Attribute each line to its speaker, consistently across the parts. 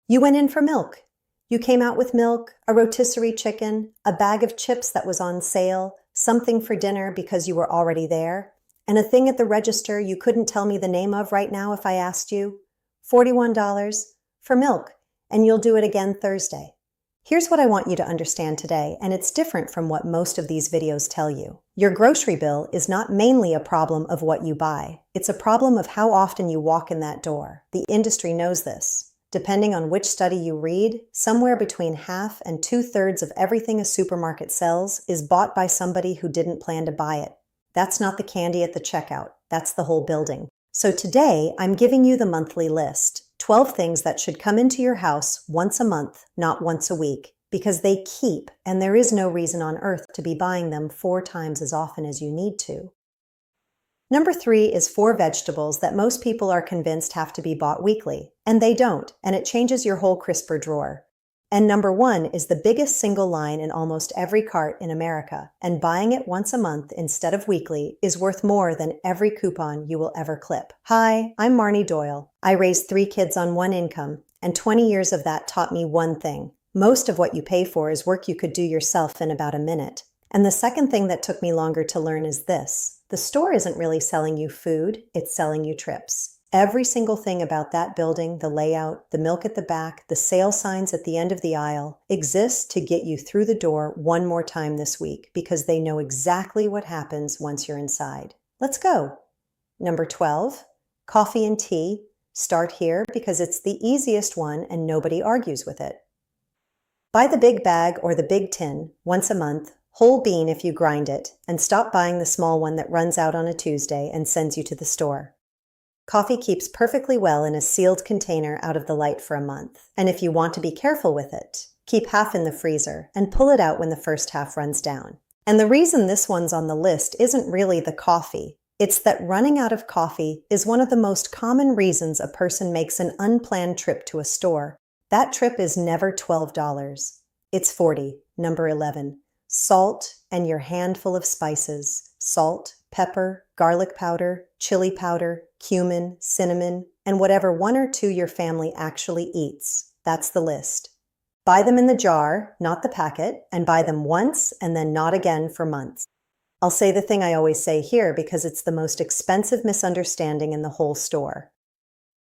Speaker 1: You went in for milk. You came out with milk, a rotisserie chicken, a bag of chips that was on sale, something for dinner because you were already there, and a thing at the register you couldn't tell me the name of right now if I asked you. $41 for milk, and you'll do it again Thursday. Here's what I want you to understand today, and it's different from what most of these videos tell you. Your grocery bill is not mainly a problem of what you buy. It's a problem of how often you walk in that door. The industry knows this. Depending on which study you read, somewhere between half and 2/3 of everything a supermarket sells is bought by somebody who didn't plan to buy it. That's not the candy at the checkout. That's the whole building. So today, I'm giving you the monthly list. 12 things that should come into your house once a month, not once a week, because they keep, and there is no reason on earth to be buying them 4 times as often as you need to. Number 3 is 4 vegetables that most people are convinced have to be bought weekly, and they don't, and it changes your whole crisper drawer. And number 1 is the biggest single line in almost every cart in America, and buying it once a month instead of weekly is worth more than every coupon you will ever clip. Hi, I'm Marnie Doyle. I raised 3 kids on 1 income, and 20 years of that taught me one thing. Most of what you pay for is work you could do yourself in about a minute. And the second thing that took me longer to learn is this. The store isn't really selling you food, it's selling you trips. Every single thing about that building, the layout, the milk at the back, the sale signs at the end of the aisle, exists to get you through the door one more time this week because they know exactly what happens once you're inside. Let's go. Number 12, coffee and tea. Start here because it's the easiest one and nobody argues with it. Buy the big bag or the big tin once a month, whole bean if you grind it, and stop buying the small one that runs out on a Tuesday and sends you to the store. Coffee keeps perfectly well in a sealed container out of the light for a month. And if you want to be careful with it, keep half in the freezer and pull it out when the first half runs down. And the reason this one's on the list isn't really the coffee. It's that running out of coffee is one of the most common reasons a person makes an unplanned trip to a store. That trip is never $12. It's $40. Number 11. Salt and your handful of spices. Salt, pepper, garlic powder, chili powder, cumin, cinnamon, and whatever 1 or 2 your family actually eats. That's the list. Buy them in the jar, not the packet, and buy them once and then not again for months. I'll say the thing I always say here because it's the most expensive misunderstanding in the whole store.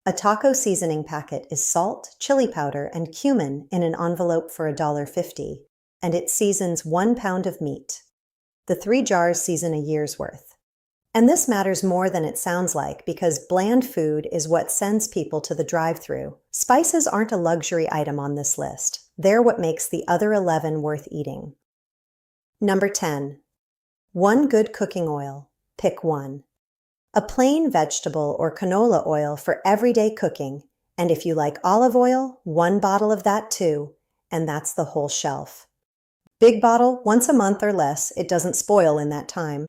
Speaker 1: A taco seasoning packet is salt, chili powder, and cumin in an envelope for $1.50, and it seasons 1 pound of meat. The 3 jars season a year's worth. And this matters more than it sounds like because bland food is what sends people to the drive-thru. Spices aren't a luxury item on this list. They're what makes the other 11 worth eating. Number 10. 1 good cooking oil. Pick 1. A plain vegetable or canola oil for everyday cooking, and if you like olive oil, 1 bottle of that too, and that's the whole shelf. Big bottle, once a month or less, it doesn't spoil in that time.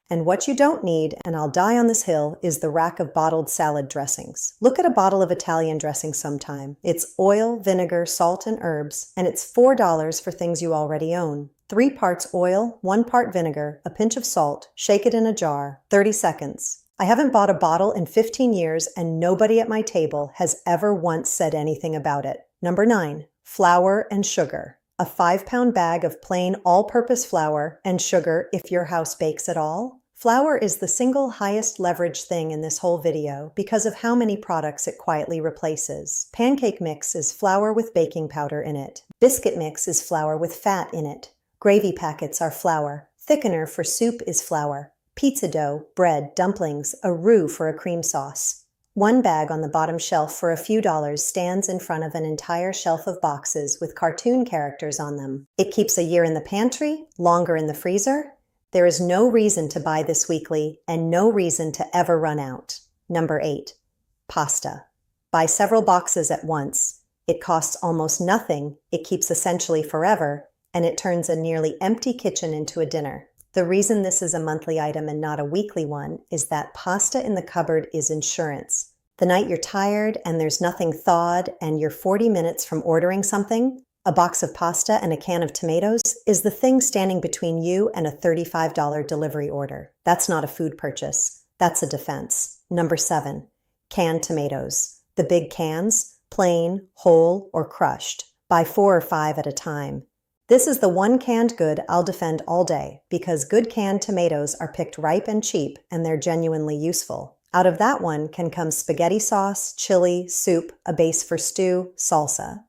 Speaker 1: And what you don't need, and I'll die on this hill, is the rack of bottled salad dressings. Look at a bottle of Italian dressing sometime. It's oil, vinegar, salt, and herbs, and it's $4 for things you already own. 3 parts oil, 1 part vinegar, a pinch of salt, shake it in a jar, 30 seconds. I haven't bought a bottle in 15 years, and nobody at my table has ever once said anything about it. Number 9, flour and sugar. A 5-pound bag of plain all-purpose flour and sugar if your house bakes at all. Flour is the single highest leverage thing in this whole video because of how many products it quietly replaces. Pancake mix is flour with baking powder in it. Biscuit mix is flour with fat in it. Gravy packets are flour. Thickener for soup is flour. Pizza dough, bread, dumplings, a roux for a cream sauce. 1 bag on the bottom shelf for a few dollars stands in front of an entire shelf of boxes with cartoon characters on them. It keeps a year in the pantry, longer in the freezer. There is no reason to buy this weekly and no reason to ever run out. Number 8, pasta. Buy several boxes at once. It costs almost nothing, it keeps essentially forever, and it turns a nearly empty kitchen into a dinner. The reason this is a monthly item and not a weekly one is that pasta in the cupboard is insurance. The night you're tired and there's nothing thawed and you're 40 minutes from ordering something, a box of pasta and a can of tomatoes is the thing standing between you and a $35 delivery order. That's not a food purchase. That's a defense. Number 7, canned tomatoes. The big cans, plain, whole, or crushed. Buy 4 or 5 at a time. This is the one canned good I'll defend all day because good canned tomatoes are picked ripe and cheap and they're genuinely useful. Out of that one can come spaghetti sauce, chili, soup, a base for stew, salsa.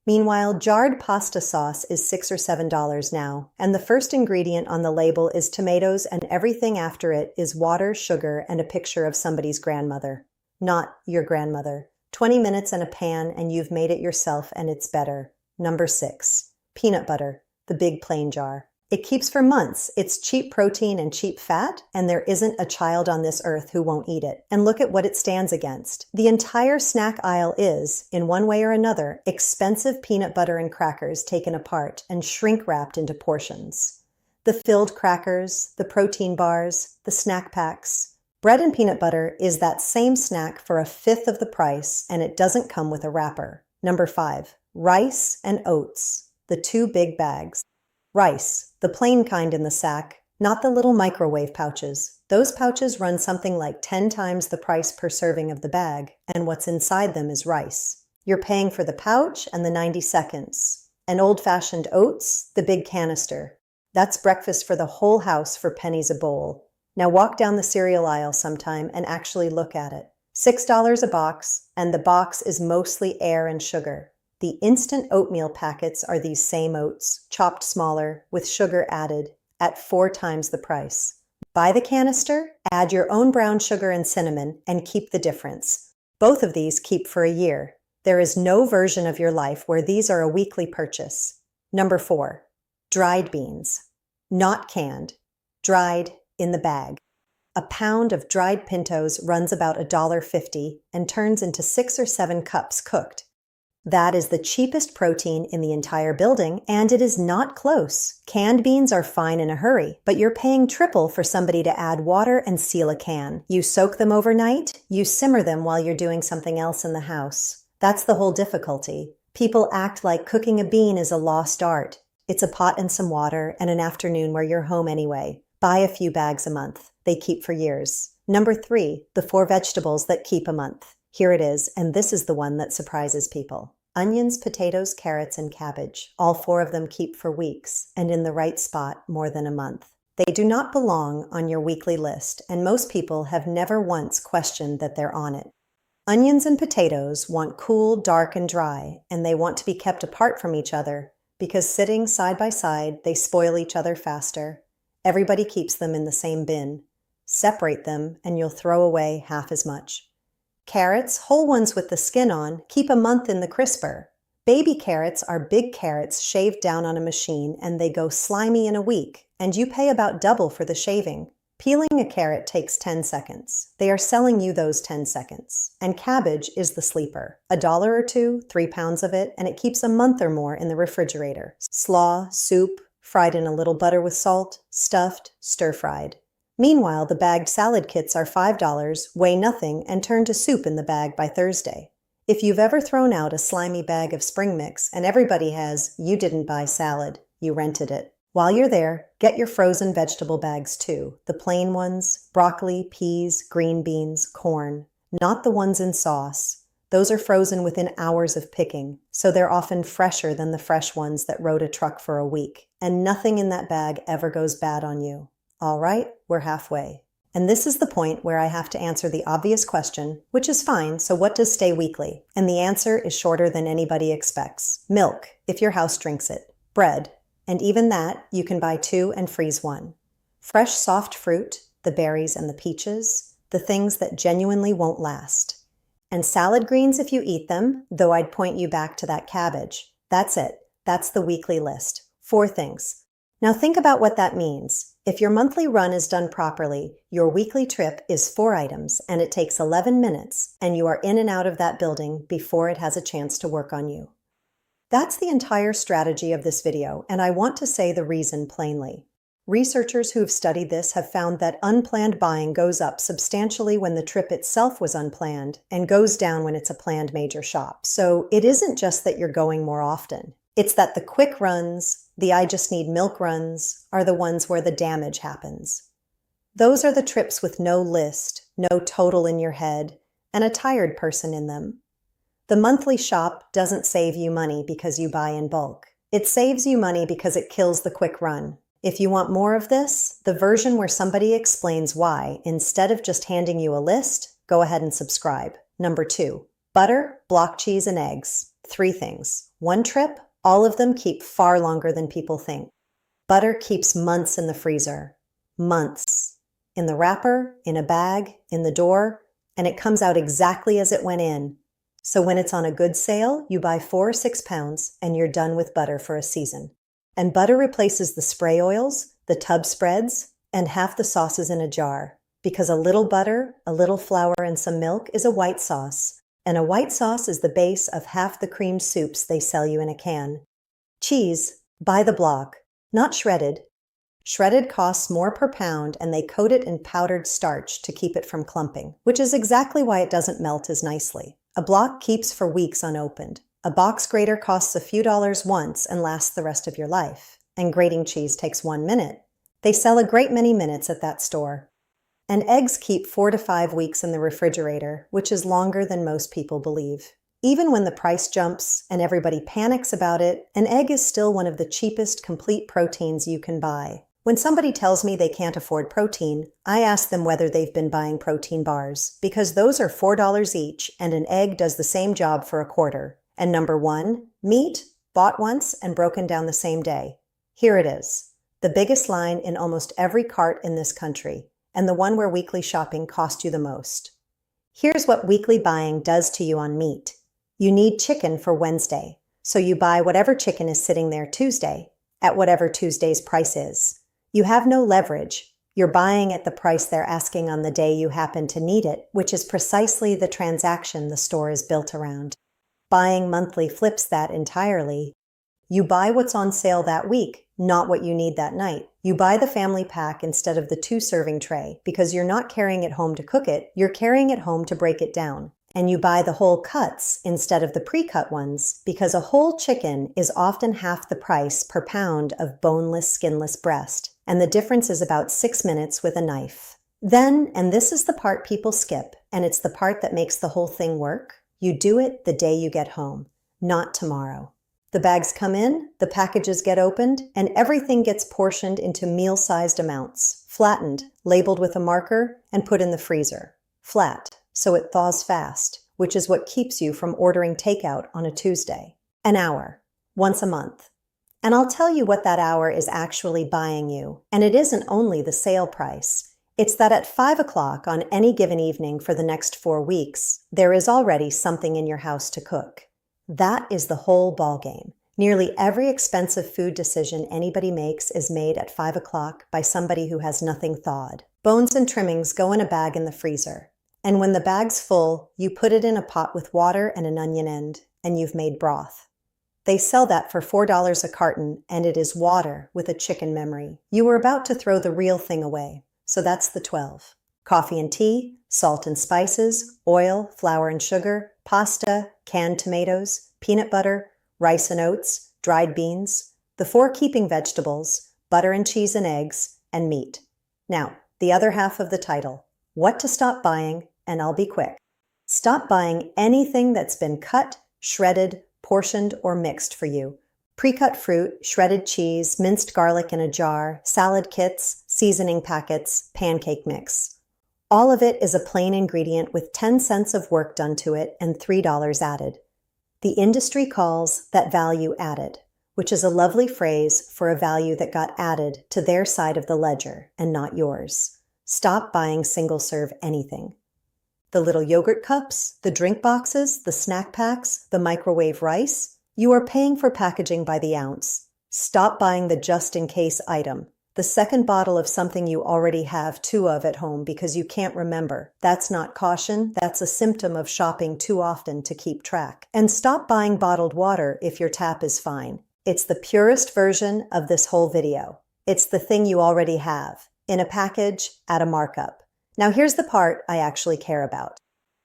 Speaker 1: Meanwhile, jarred pasta sauce is $6 or $7 now, and the first ingredient on the label is tomatoes and everything after it is water, sugar, and a picture of somebody's grandmother. Not your grandmother. 20 minutes in a pan and you've made it yourself and it's better. Number 6. Peanut butter, the big plain jar. It keeps for months. It's cheap protein and cheap fat, and there isn't a child on this earth who won't eat it. And look at what it stands against. The entire snack aisle is, in one way or another, expensive peanut butter and crackers taken apart and shrink-wrapped into portions. The filled crackers, the protein bars, the snack packs. Bread and peanut butter is that same snack for 1/5 of the price, and it doesn't come with a wrapper. Number 5. Rice and oats, the 2 big bags. Rice, the plain kind in the sack, not the little microwave pouches. Those pouches run something like 10 times the price per serving of the bag, and what's inside them is rice. You're paying for the pouch and the 90 seconds. And old-fashioned oats, the big canister. That's breakfast for the whole house for pennies a bowl. Now walk down the cereal aisle sometime and actually look at it. $6 a box, and the box is mostly air and sugar. The instant oatmeal packets are these same oats, chopped smaller, with sugar added, at 4 times the price. Buy the canister, add your own brown sugar and cinnamon, and keep the difference. Both of these keep for a year. There is no version of your life where these are a weekly purchase. Number 4. Dried beans. Not canned. Dried in the bag. A pound of dried pintos runs about $1.50 and turns into 6 or 7 cups cooked. That is the cheapest protein in the entire building, and it is not close. Canned beans are fine in a hurry, but you're paying triple for somebody to add water and seal a can. You soak them overnight, you simmer them while you're doing something else in the house. That's the whole difficulty. People act like cooking a bean is a lost art. It's a pot and some water and an afternoon where you're home anyway. Buy a few bags a month. They keep for years. Number 3, the 4 vegetables that keep a month. Here it is, and this is the one that surprises people. Onions, potatoes, carrots, and cabbage. All 4 of them keep for weeks, and in the right spot more than a month. They do not belong on your weekly list, and most people have never once questioned that they're on it. Onions and potatoes want cool, dark, and dry, and they want to be kept apart from each other, because sitting side by side, they spoil each other faster. Everybody keeps them in the same bin. Separate them, and you'll throw away half as much. Carrots, whole ones with the skin on, keep a month in the crisper. Baby carrots are big carrots shaved down on a machine and they go slimy in a week, and you pay about double for the shaving. Peeling a carrot takes 10 seconds. They are selling you those 10 seconds. And cabbage is the sleeper. $1 or $2, 3 pounds of it, and it keeps a month or more in the refrigerator. Slaw, soup, fried in a little butter with salt, stuffed, stir-fried. Meanwhile, the bagged salad kits are $5, weigh nothing, and turn to soup in the bag by Thursday. If you've ever thrown out a slimy bag of spring mix and everybody has, you didn't buy salad, you rented it. While you're there, get your frozen vegetable bags too. The plain ones, broccoli, peas, green beans, corn. Not the ones in sauce. Those are frozen within hours of picking, so they're often fresher than the fresh ones that rode a truck for a week. And nothing in that bag ever goes bad on you. All right, we're halfway. And this is the point where I have to answer the obvious question, which is fine, so what does stay weekly? And the answer is shorter than anybody expects. Milk, if your house drinks it. Bread, and even that, you can buy 2 and freeze 1. Fresh soft fruit, the berries and the peaches, the things that genuinely won't last. And salad greens if you eat them, though I'd point you back to that cabbage. That's it. That's the weekly list. 4 things. Now think about what that means. If your monthly run is done properly, your weekly trip is 4 items and it takes 11 minutes, and you are in and out of that building before it has a chance to work on you. That's the entire strategy of this video, and I want to say the reason plainly. Researchers who've studied this have found that unplanned buying goes up substantially when the trip itself was unplanned and goes down when it's a planned major shop. So it isn't just that you're going more often. It's that the quick runs, the I just need milk runs, are the ones where the damage happens. Those are the trips with no list, no total in your head, and a tired person in them. The monthly shop doesn't save you money because you buy in bulk. It saves you money because it kills the quick run. If you want more of this, the version where somebody explains why, instead of just handing you a list, go ahead and subscribe. Number 2, butter, block cheese, and eggs. 3 things. 1 trip, all of them keep far longer than people think. Butter keeps months in the freezer. Months. In the wrapper, in a bag, in the door, and it comes out exactly as it went in. So when it's on a good sale, you buy 4 or 6 pounds and you're done with butter for a season. And butter replaces the spray oils, the tub spreads, and half the sauces in a jar. Because a little butter, a little flour, and some milk is a white sauce. And a white sauce is the base of half the cream soups they sell you in a can. Cheese, buy the block, not shredded. Shredded costs more per pound and they coat it in powdered starch to keep it from clumping, which is exactly why it doesn't melt as nicely. A block keeps for weeks unopened. A box grater costs a few dollars once and lasts the rest of your life. And grating cheese takes 1 minute. They sell a great many minutes at that store. And eggs keep 4 to 5 weeks in the refrigerator, which is longer than most people believe. Even when the price jumps and everybody panics about it, an egg is still one of the cheapest complete proteins you can buy. When somebody tells me they can't afford protein, I ask them whether they've been buying protein bars, because those are $4 each and an egg does the same job for a quarter. And number 1, meat, bought once and broken down the same day. Here it is, the biggest line in almost every cart in this country, and the one where weekly shopping cost you the most. Here's what weekly buying does to you on meat. You need chicken for Wednesday, so you buy whatever chicken is sitting there Tuesday, at whatever Tuesday's price is. You have no leverage. You're buying at the price they're asking on the day you happen to need it, which is precisely the transaction the store is built around. Buying monthly flips that entirely. You buy what's on sale that week, not what you need that night. You buy the family pack instead of the 2-serving tray because you're not carrying it home to cook it, you're carrying it home to break it down. And you buy the whole cuts instead of the pre-cut ones because a whole chicken is often half the price per pound of boneless, skinless breast. And the difference is about 6 minutes with a knife. Then, and this is the part people skip, and it's the part that makes the whole thing work, you do it the day you get home, not tomorrow. The bags come in, the packages get opened, and everything gets portioned into meal-sized amounts, flattened, labeled with a marker, and put in the freezer. Flat, so it thaws fast, which is what keeps you from ordering takeout on a Tuesday. An hour, once a month. And I'll tell you what that hour is actually buying you, and it isn't only the sale price. It's that at 5 o'clock on any given evening for the next 4 weeks, there is already something in your house to cook. That is the whole ballgame. Nearly every expensive food decision anybody makes is made at 5 o'clock by somebody who has nothing thawed. Bones and trimmings go in a bag in the freezer. And when the bag's full, you put it in a pot with water and an onion end, and you've made broth. They sell that for $4 a carton, and it is water with a chicken memory. You were about to throw the real thing away, so that's the 12. Coffee and tea, salt and spices, oil, flour and sugar, pasta, canned tomatoes, peanut butter, rice and oats, dried beans, the 4 keeping vegetables, butter and cheese and eggs, and meat. Now, the other half of the title, what to stop buying, and I'll be quick. Stop buying anything that's been cut, shredded, portioned, or mixed for you. Pre-cut fruit, shredded cheese, minced garlic in a jar, salad kits, seasoning packets, pancake mix. All of it is a plain ingredient with 10 cents of work done to it and $3 added. The industry calls that value added, which is a lovely phrase for a value that got added to their side of the ledger and not yours. Stop buying single-serve anything. The little yogurt cups, the drink boxes, the snack packs, the microwave rice, you are paying for packaging by the ounce. Stop buying the just-in-case item, the second bottle of something you already have 2 of at home because you can't remember. That's not caution, that's a symptom of shopping too often to keep track. And stop buying bottled water if your tap is fine. It's the purest version of this whole video. It's the thing you already have, in a package, at a markup. Now here's the part I actually care about.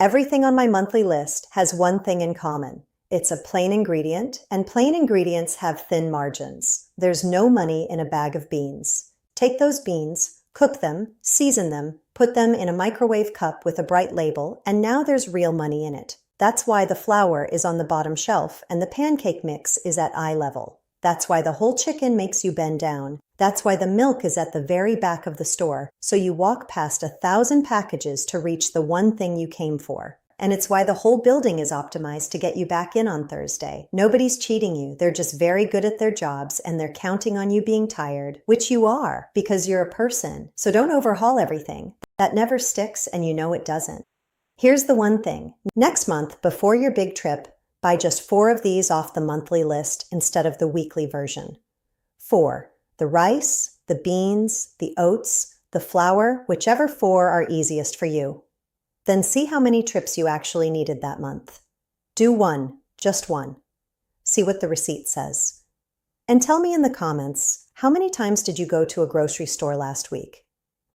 Speaker 1: Everything on my monthly list has one thing in common. It's a plain ingredient, and plain ingredients have thin margins. There's no money in a bag of beans. Take those beans, cook them, season them, put them in a microwave cup with a bright label, and now there's real money in it. That's why the flour is on the bottom shelf and the pancake mix is at eye level. That's why the whole chicken makes you bend down. That's why the milk is at the very back of the store, so you walk past 1,000 packages to reach the one thing you came for. And it's why the whole building is optimized to get you back in on Thursday. Nobody's cheating you. They're just very good at their jobs and they're counting on you being tired, which you are because you're a person. So don't overhaul everything. That never sticks and you know it doesn't. Here's the one thing. Next month, before your big trip, buy just 4 of these off the monthly list instead of the weekly version. 4. The rice, the beans, the oats, the flour, whichever 4 are easiest for you. Then see how many trips you actually needed that month. Do 1, just 1. See what the receipt says. And tell me in the comments, how many times did you go to a grocery store last week?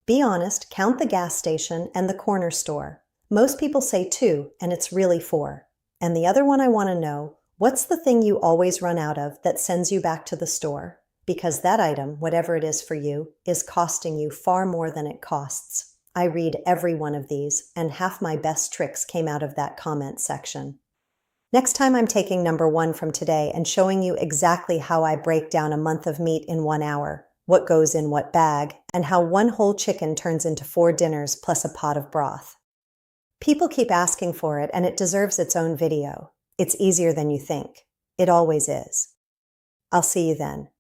Speaker 1: Be honest, count the gas station and the corner store. Most people say 2, and it's really 4. And the other one I want to know, what's the thing you always run out of that sends you back to the store? Because that item, whatever it is for you, is costing you far more than it costs. I read every one of these, and half my best tricks came out of that comment section. Next time I'm taking number 1 from today and showing you exactly how I break down a month of meat in 1 hour, what goes in what bag, and how 1 whole chicken turns into 4 dinners plus a pot of broth. People keep asking for it, and it deserves its own video. It's easier than you think. It always is. I'll see you then.